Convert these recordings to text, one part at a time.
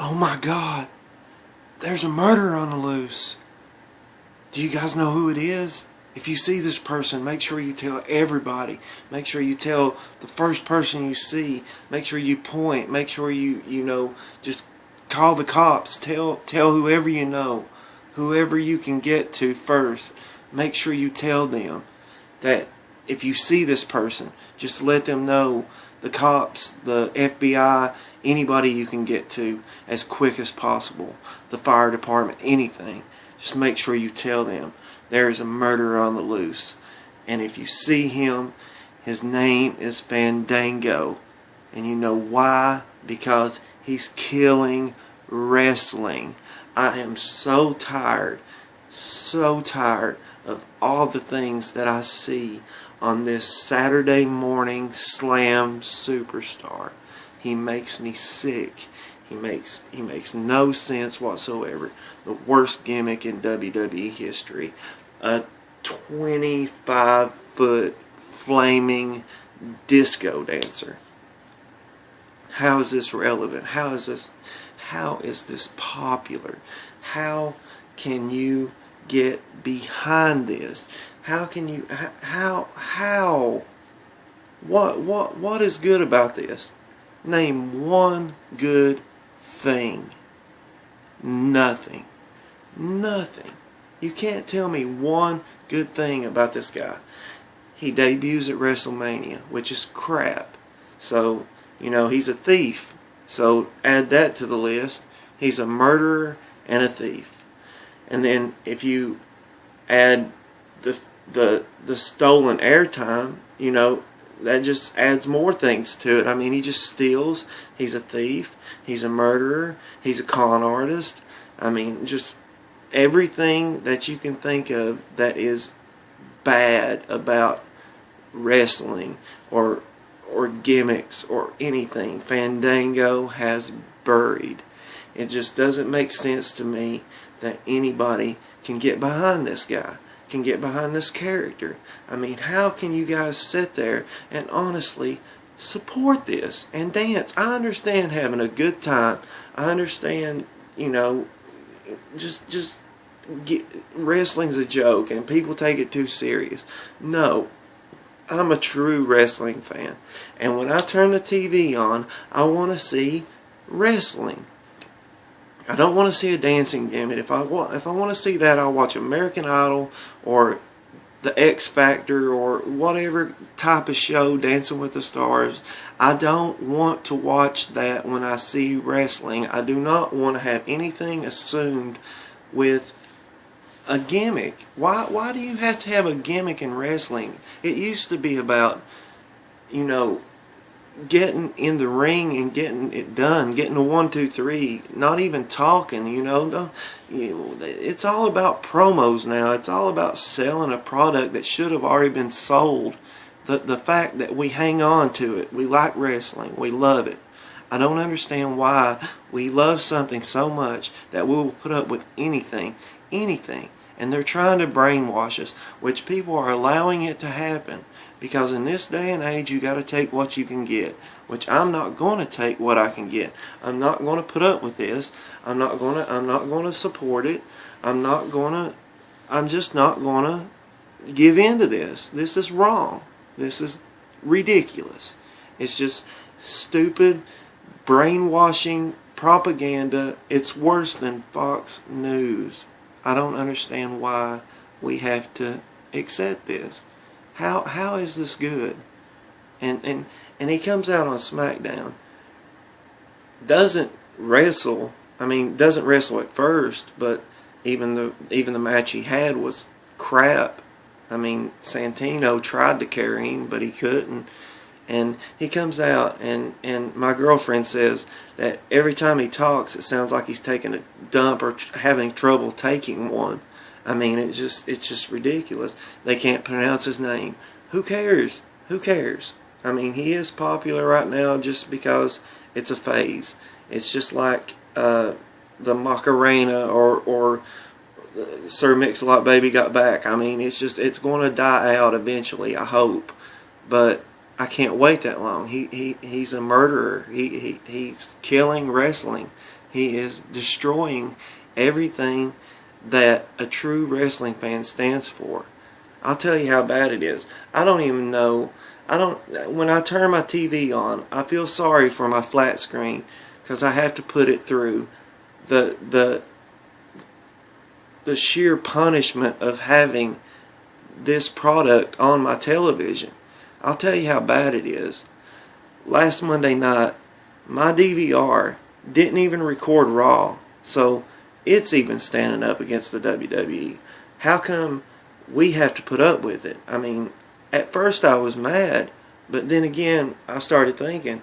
Oh my God, there's a murderer on the loose. Do you guys know who it is? If you see this person, make sure you tell everybody. Make sure you tell the first person you see. Make sure you point. Make sure you just call the cops. Tell whoever you know, whoever you can get to first. Make sure you tell them that if you see this person, just let them know, the cops, the FBI, anybody you can get to as quick as possible. The fire department, anything. Just make sure you tell them there is a murderer on the loose. And if you see him, his name is Fandango. And you know why? Because he's killing wrestling. I am so tired of all the things that I see on this Saturday morning Slam Superstar. He makes me sick. He makes no sense whatsoever. The worst gimmick in WWE history. A 25-foot flaming disco dancer. How is this relevant? How is this popular? How can you get behind this? How can you what is good about this? Name one good thing. Nothing. You can't tell me one good thing about this guy. He debuts at WrestleMania, which is crap. So, he's a thief. So add that to the list. He's a murderer and a thief. And then if you add the stolen airtime, that just adds more things to it. I mean, he just steals. He's a thief. He's a murderer. He's a con artist. I mean, just everything that you can think of that is bad about wrestling or gimmicks or anything, Fandango has buried. It just doesn't make sense to me that anybody can get behind this guy, can get behind this character. I mean, how can you guys sit there and honestly support this and dance? I understand having a good time. I understand, wrestling's a joke and people take it too serious. No, I'm a true wrestling fan, and when I turn the TV on, I want to see wrestling. I don't want to see a dancing gimmick. If I want to see that, I'll watch American Idol or the X Factor or whatever type of show, Dancing with the Stars. I don't want to watch that when I see wrestling. I do not want to have anything assumed with a gimmick. Why do you have to have a gimmick in wrestling? It used to be about, getting in the ring and getting it done, getting a 1, 2, 3, not even talking, it's all about promos now. It's all about selling a product that should have already been sold. The fact that we hang on to it, we like wrestling, we love it. I don't understand why we love something so much that we'll put up with anything, and they're trying to brainwash us, which people are allowing it to happen. Because in this day and age, you got to take what you can get, which I'm not going to take what I can get. I'm not going to put up with this. I'm not going to support it. I'm just not going to give in to this. This is wrong. This is ridiculous. It's just stupid, brainwashing propaganda. It's worse than Fox News. I don't understand why we have to accept this. How is this good? And he comes out on SmackDown, doesn't wrestle at first, but even the match he had was crap. I mean, Santino tried to carry him, but he couldn't. And he comes out, and my girlfriend says that every time he talks, it sounds like he's taking a dump or having trouble taking one. I mean, it's just ridiculous. They can't pronounce his name. Who cares? I mean, he is popular right now just because it's a phase. It's just like the Macarena or Sir Mix-a-Lot Baby Got Back. I mean, it's going to die out eventually, I hope. But I can't wait that long. He's a murderer. He's killing wrestling. He is destroying everything that a true wrestling fan stands for. I'll tell you how bad it is. I don't even know. When I turn my TV on, I feel sorry for my flat screen because I have to put it through the sheer punishment of having this product on my television. I'll tell you how bad it is. Last Monday night, my DVR didn't even record Raw, so it's even standing up against the WWE. How come we have to put up with it? I mean, at first I was mad, but then again I started thinking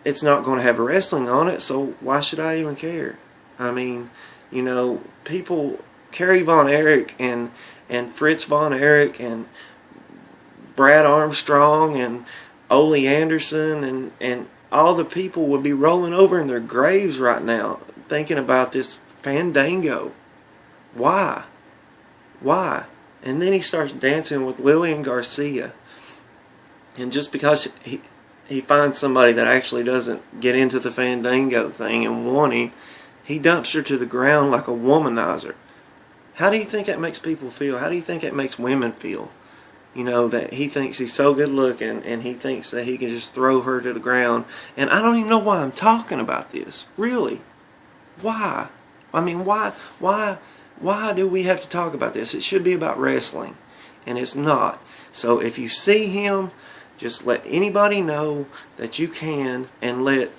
it's not going to have wrestling on it, so why should I even care? I mean, you know, people, Kerry Von Erich and Fritz Von Erich and Brad Armstrong and Ole Anderson and all the people would be rolling over in their graves right now thinking about this Fandango. Why? Why? And then he starts dancing with Lillian Garcia. And just because he finds somebody that actually doesn't get into the Fandango thing and want him, he dumps her to the ground like a womanizer. How do you think that makes people feel? How do you think it makes women feel? You know, that he thinks he's so good looking and he thinks that he can just throw her to the ground. And I don't even know why I'm talking about this. Really. Why? I mean, why do we have to talk about this? It should be about wrestling. And it's not. So if you see him, just let anybody know that you can, and let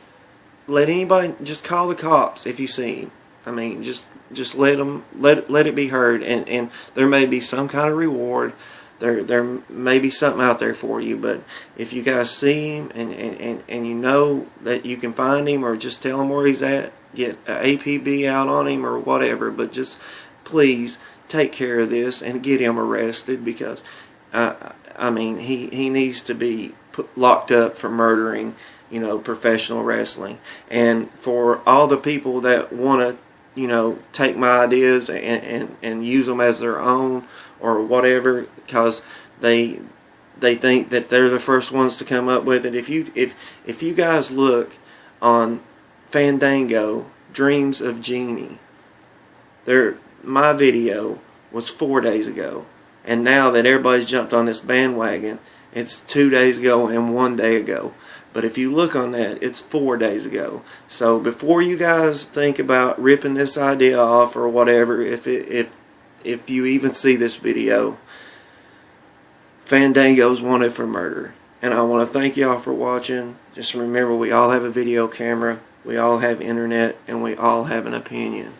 anybody, just call the cops if you see him. I mean, just let it be heard, and there may be some kind of reward. There may be something out there for you, but if you guys see him and you know that you can find him, or just tell him where he's at, get an APB out on him or whatever, but just please take care of this and get him arrested, because I mean, he needs to be locked up for murdering, you know, professional wrestling. And for all the people that want to, you know, take my ideas and use them as their own or whatever, because they think that they're the first ones to come up with it. If you guys look on Fandango, Dreams of Jeannie, my video was 4 days ago. And now that everybody's jumped on this bandwagon, it's 2 days ago and 1 day ago. But if you look on that, it's 4 days ago. So before you guys think about ripping this idea off or whatever, if you even see this video, Fandango's wanted for murder. And I want to thank y'all for watching. Just remember, we all have a video camera, we all have internet, and we all have an opinion.